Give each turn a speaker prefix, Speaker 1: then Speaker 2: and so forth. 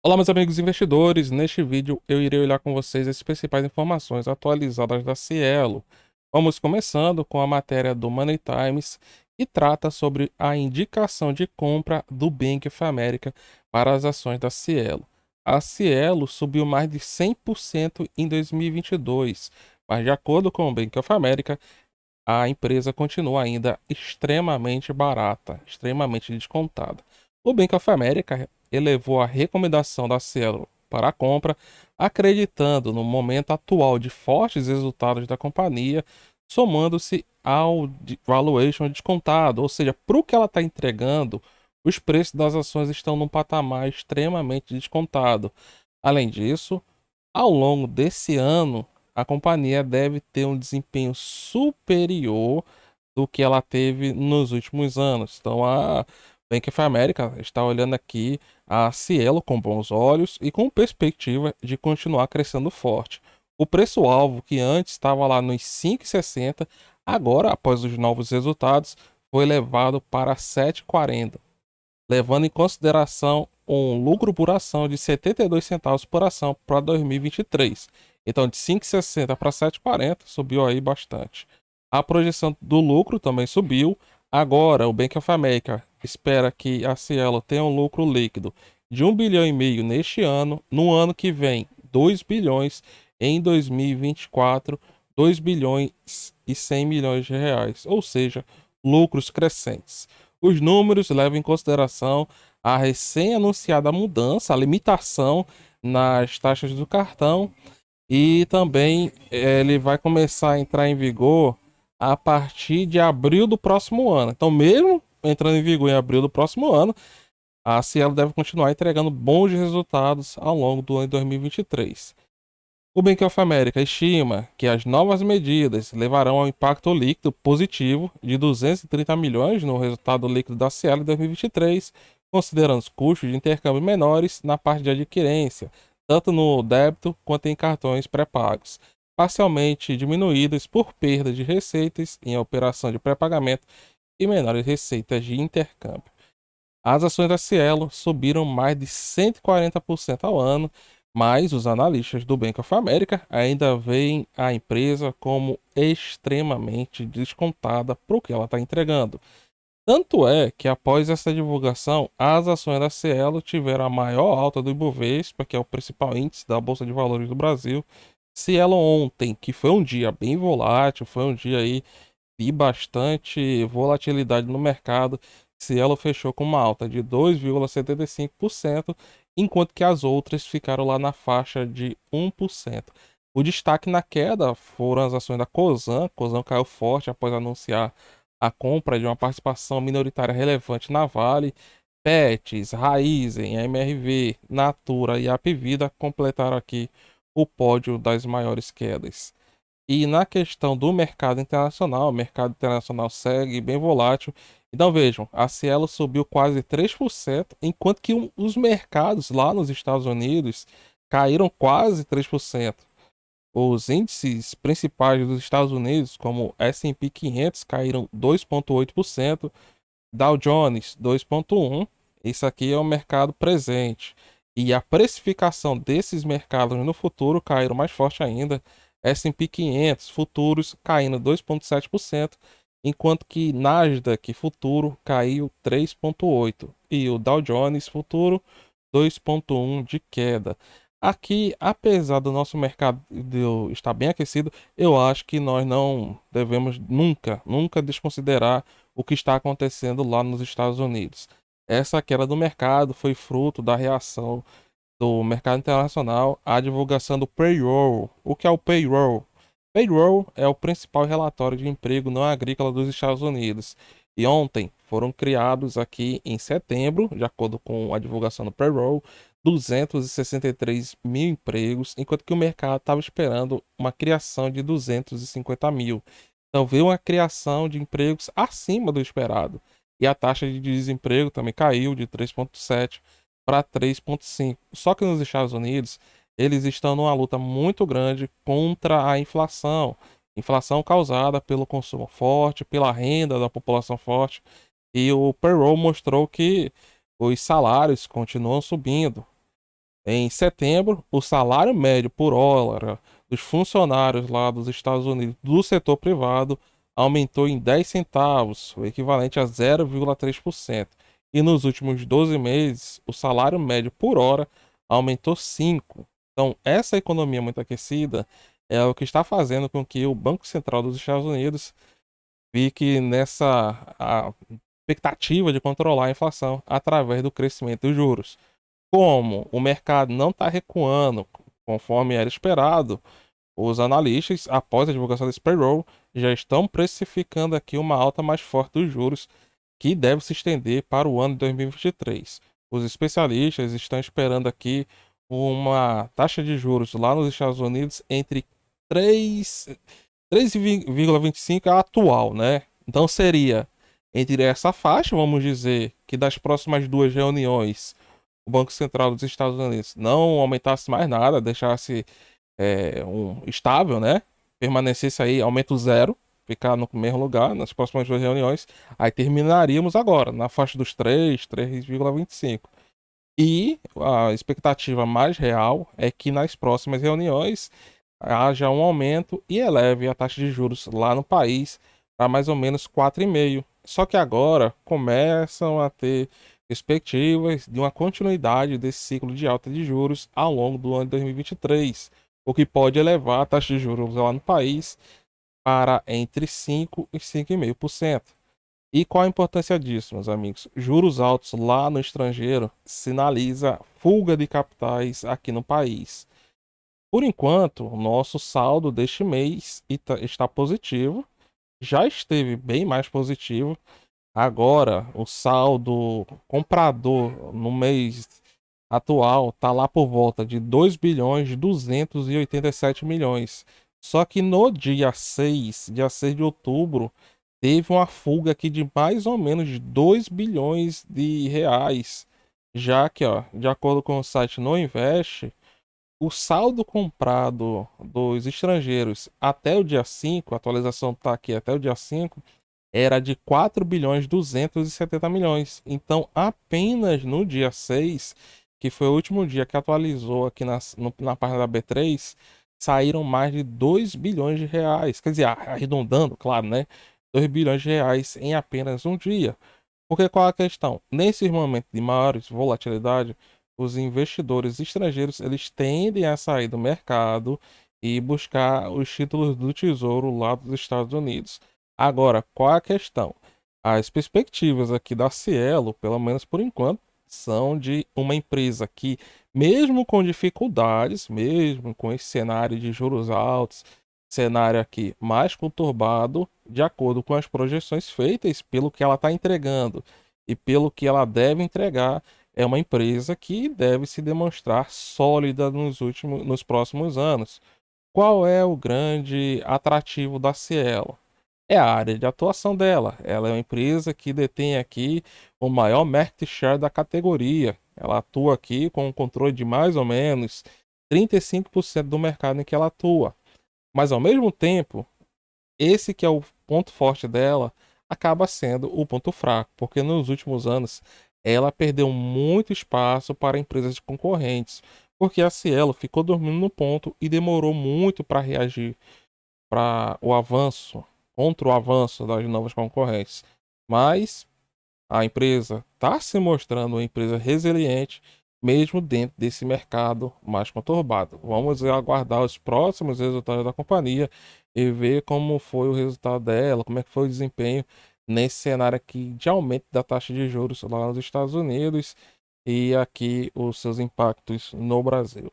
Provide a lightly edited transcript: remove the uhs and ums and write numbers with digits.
Speaker 1: Olá, meus amigos investidores. Neste vídeo eu irei olhar com vocês as principais informações atualizadas da Cielo. Vamos começando com a matéria do Money Times, que trata sobre a indicação de compra do Bank of America para as ações da Cielo. A Cielo subiu mais de 100% em 2022, mas de acordo com o Bank of America, a empresa continua ainda extremamente barata, extremamente descontada. O Bank of America elevou a recomendação da Cielo para a compra, acreditando no momento atual de fortes resultados da companhia, somando-se ao valuation descontado, ou seja, para o que ela está entregando, os preços das ações estão num patamar extremamente descontado. Além disso, ao longo desse ano, a companhia deve ter um desempenho superior do que ela teve nos últimos anos. Então a Bank of America está olhando aqui a Cielo com bons olhos e com perspectiva de continuar crescendo forte. O preço-alvo, que antes estava lá nos 5,60, agora, após os novos resultados, foi elevado para 7,40, levando em consideração um lucro por ação de 72 centavos por ação para 2023. Então, de 5,60 para 7,40 subiu aí bastante. A projeção do lucro também subiu. Agora, o Bank of America espera que a Cielo tenha um lucro líquido de 1,5 bilhão neste ano, no ano que vem 2 bilhões, em 2024 2 bilhões e 100 milhões de reais, ou seja, lucros crescentes. Os números levam em consideração a recém-anunciada mudança, a limitação nas taxas do cartão, e também ele vai começar a entrar em vigor a partir de abril do próximo ano. Então, mesmo entrando em vigor em abril do próximo ano, a Cielo deve continuar entregando bons resultados ao longo do ano de 2023. O Bank of America estima que as novas medidas levarão ao impacto líquido positivo de 230 milhões no resultado líquido da Cielo em 2023, considerando os custos de intercâmbio menores na parte de adquirência, tanto no débito quanto em cartões pré-pagos, parcialmente diminuídos por perda de receitas em operação de pré-pagamento e menores receitas de intercâmbio. As ações da Cielo subiram mais de 140% ao ano, mas os analistas do Bank of America ainda veem a empresa como extremamente descontada para o que ela está entregando. Tanto é que após essa divulgação, as ações da Cielo tiveram a maior alta do Ibovespa, que é o principal índice da Bolsa de Valores do Brasil. Cielo ontem, que foi um dia bem volátil, foi um dia aí de bastante volatilidade no mercado, Cielo fechou com uma alta de 2,75%, enquanto que as outras ficaram lá na faixa de 1%. O destaque na queda foram as ações da Cosan. Cosan caiu forte após anunciar a compra de uma participação minoritária relevante na Vale. Pets, Raizen, MRV, Natura e Apvida completaram aqui o pódio das maiores quedas. E na questão do mercado internacional segue bem volátil. Então vejam, a Cielo subiu quase 3%, enquanto que os mercados lá nos Estados Unidos caíram quase 3%. Os índices principais dos Estados Unidos, como S&P 500, caíram 2,8%, Dow Jones 2,1%. Isso aqui é o mercado presente. E a precificação desses mercados no futuro caíram mais forte ainda. S&P 500 futuros caindo 2,7%, enquanto que Nasdaq futuro caiu 3,8% e o Dow Jones futuro 2,1% de queda. Aqui, apesar do nosso mercado estar bem aquecido, eu acho que nós não devemos nunca desconsiderar o que está acontecendo lá nos Estados Unidos. Essa queda do mercado foi fruto da reação do mercado internacional à divulgação do payroll. O que é o payroll? Payroll é o principal relatório de emprego não agrícola dos Estados Unidos. E ontem foram criados aqui em setembro, de acordo com a divulgação do payroll, 263 mil empregos, enquanto que o mercado estava esperando uma criação de 250 mil. Então veio uma criação de empregos acima do esperado. E a taxa de desemprego também caiu de 3,7 para 3,5. Só que nos Estados Unidos, eles estão numa luta muito grande contra a inflação. Inflação causada pelo consumo forte, pela renda da população forte. E o payroll mostrou que os salários continuam subindo. Em setembro, o salário médio por hora dos funcionários lá dos Estados Unidos do setor privado aumentou em 10 centavos, o equivalente a 0,3%. E nos últimos 12 meses, o salário médio por hora aumentou 5. Então, essa economia muito aquecida é o que está fazendo com que o Banco Central dos Estados Unidos fique nessa expectativa de controlar a inflação através do crescimento dos juros. Como o mercado não está recuando conforme era esperado, os analistas, após a divulgação desse payroll, já estão precificando aqui uma alta mais forte dos juros que deve se estender para o ano de 2023. Os especialistas estão esperando aqui uma taxa de juros lá nos Estados Unidos entre 3,25 a atual, né? Então seria entre essa faixa, vamos dizer, que das próximas duas reuniões o Banco Central dos Estados Unidos não aumentasse mais nada, deixasse estável, né? Permanecesse aí, aumento zero, ficar no mesmo lugar nas próximas duas reuniões, aí terminaríamos agora, na faixa dos 3,25. E a expectativa mais real é que nas próximas reuniões haja um aumento e eleve a taxa de juros lá no país para mais ou menos 4,5. Só que agora começam a ter perspectivas de uma continuidade desse ciclo de alta de juros ao longo do ano de 2023, o que pode elevar a taxa de juros lá no país para entre 5 e 5,5%. E qual a importância disso, meus amigos? Juros altos lá no estrangeiro sinaliza fuga de capitais aqui no país. Por enquanto, o nosso saldo deste mês está positivo, já esteve bem mais positivo. Agora, o saldo comprador no mês atual está lá por volta de 2 bilhões 287 milhões. Só que no dia 6 de outubro, teve uma fuga aqui de mais ou menos 2 bilhões de reais. Já que, ó, de acordo com o site No Invest, o saldo comprado dos estrangeiros até o dia 5, a atualização está aqui até o dia 5, era de 4 bilhões 270 milhões. Então, apenas no dia 6, que foi o último dia que atualizou aqui na página da B3, saíram mais de 2 bilhões de reais. Quer dizer, arredondando, claro, né? 2 bilhões de reais em apenas um dia. Porque qual é a questão? Nesses momentos de maiores volatilidade, os investidores estrangeiros eles tendem a sair do mercado e buscar os títulos do Tesouro lá dos Estados Unidos. Agora, qual é a questão? As perspectivas aqui da Cielo, pelo menos por enquanto, são de uma empresa que, mesmo com dificuldades, mesmo com esse cenário de juros altos, cenário aqui mais conturbado, de acordo com as projeções feitas, pelo que ela está entregando e pelo que ela deve entregar, é uma empresa que deve se demonstrar sólida nos próximos anos. Qual é o grande atrativo da Cielo? É a área de atuação dela. Ela é uma empresa que detém aqui o maior market share da categoria. Ela atua aqui com um controle de mais ou menos 35% do mercado em que ela atua. Mas ao mesmo tempo, esse que é o ponto forte dela acaba sendo o ponto fraco, porque nos últimos anos ela perdeu muito espaço para empresas concorrentes, porque a Cielo ficou dormindo no ponto e demorou muito para reagir para o avanço, contra o avanço das novas concorrentes. Mas a empresa está se mostrando uma empresa resiliente, mesmo dentro desse mercado mais conturbado. Vamos aguardar os próximos resultados da companhia e ver como foi o resultado dela, como é que foi o desempenho nesse cenário aqui de aumento da taxa de juros lá nos Estados Unidos e aqui os seus impactos no Brasil.